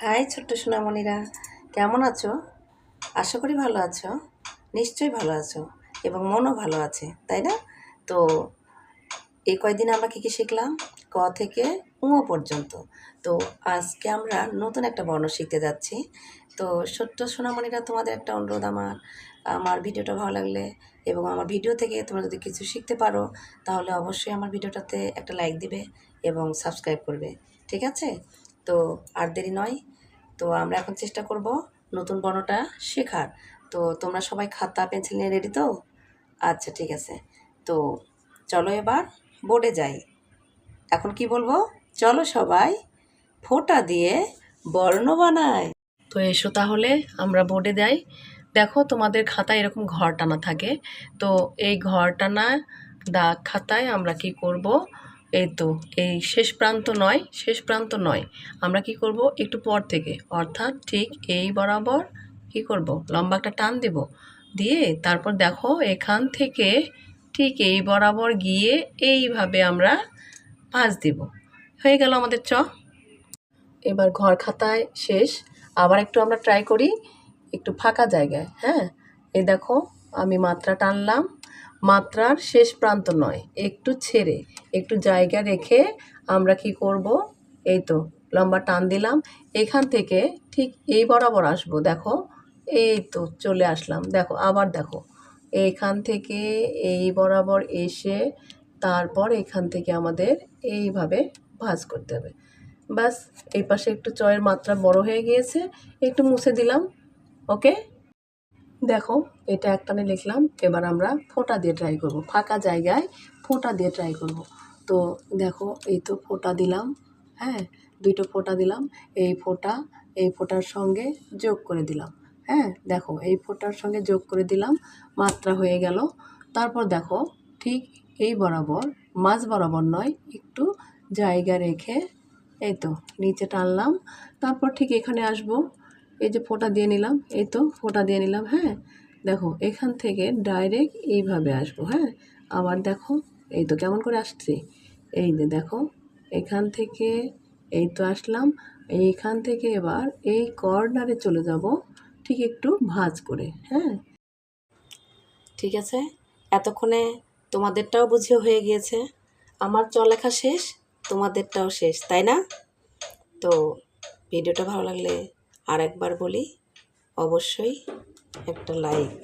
High ছোট্ট সোনামণিরা, কেমন আছো? আশা করি ভালো আছো। নিশ্চয়ই ভালো আছো এবং মনও ভালো আছে, তাই না? তো এই কয়দিন আমরা কী শিখলাম? ক থেকে ঙ পর্যন্ত। তো আজকে আমরা নতুন একটা বর্ণ শিখতে যাচ্ছি। তো ছোট্ট সোনামণিরা, তোমাদের একটা অনুরোধ, আমার ভিডিওটা ভালো লাগলে এবং আমার ভিডিও থেকে তোমরা যদি কিছু শিখতে পারো, তাহলে অবশ্যই আমার ভিডিওটাতে একটা লাইক দিবে এবং সাবস্ক্রাইব করবে, ঠিক আছে? তো আর দেরি নয়, তো আমরা এখন চেষ্টা করব নতুন বর্ণটা শেখার। তো তোমরা সবাই খাতা পেন্সিল নিয়ে রেডি তো? আচ্ছা, ঠিক আছে। তো চলো এবার বোর্ডে যাই। এখন কি বলবো? চলো সবাই ফোঁটা দিয়ে বর্ণ বানাই। তো এসো তাহলে আমরা বোর্ডে যাই। দেখো, তোমাদের খাতায় এরকম ঘর টানা থাকে। তো এই ঘর টানা দাগ খাতায় আমরা কি করব? এই তো এই শেষ প্রান্ত নয়, আমরা কি করব, একটু পর থেকে, অর্থাৎ ঠিক এই বরাবর কি করব, লম্বা একটা টান দেব, দিয়ে তারপর দেখো এখান থেকে ঠিক এই বরাবর গিয়ে এইভাবে আমরা ভাঁজ দেব। হয়ে গেল আমাদের এবার ঘর খাতায় শেষ। আবার একটু আমরা ট্রাই করি একটু ফাঁকা জায়গায়। হ্যাঁ, এই দেখো আমি মাত্রা টানলাম, মাত্রার শেষ প্রান্ত নয়, একটু ছেড়ে একটু জায়গা রেখে আমরা কি করব, এই তো লম্বা টান দিলাম, এখান থেকে ঠিক এই বরাবর আসবো। দেখো এই তো চলে আসলাম। দেখো আবার দেখো, এইখান থেকে এই বরাবর এসে তারপর এখান থেকে আমাদের এইভাবে ভাঁজ করতে হবে। বাস, এই পাশে একটু চয়ের মাত্রা বড় হয়ে গিয়েছে, একটু মুছে দিলাম। ওকে, দেখো এটা একটানে লিখলাম। এবার আমরা ফোঁটা দিয়ে ট্রাই করব, ফাঁকা জায়গায় ফোঁটা দিয়ে ট্রাই করব। তো দেখো এই তো ফোঁটা দিলাম। হ্যাঁ, দুটো ফোঁটা দিলাম। এই ফোঁটার সঙ্গে যোগ করে দিলাম। হ্যাঁ, দেখো এই ফোঁটার সঙ্গে যোগ করে দিলাম, মাত্রা হয়ে গেল। তারপর দেখো ঠিক এই বরাবর, মাঝ বরাবর নয়, একটু জায়গা রেখে এই তো নিচে টানলাম। তারপর ঠিক এখানে আসবো, এই যে ফোঁটা দিয়ে নিলাম, এই তো ফোঁটা দিয়ে নিলাম। হ্যাঁ, দেখো এখান থেকে ডাইরেক্ট এইভাবে আসবো। হ্যাঁ, আবার দেখো এই তো কেমন করে আসছি, এই যে দেখো এখান থেকে এই তো আসলাম, এইখান থেকে এবার এই কর্নারে চলে যাব, ঠিক একটু ভাঁজ করে। হ্যাঁ, ঠিক আছে। এতক্ষণে তোমাদেরটাও বুঝিয়ে হয়ে গিয়েছে, আমার লেখা শেষ, তোমাদেরটাও শেষ, তাই না? তো ভিডিওটা ভালো লাগলে আর একবার বলি, অবশ্যই একটা লাইক।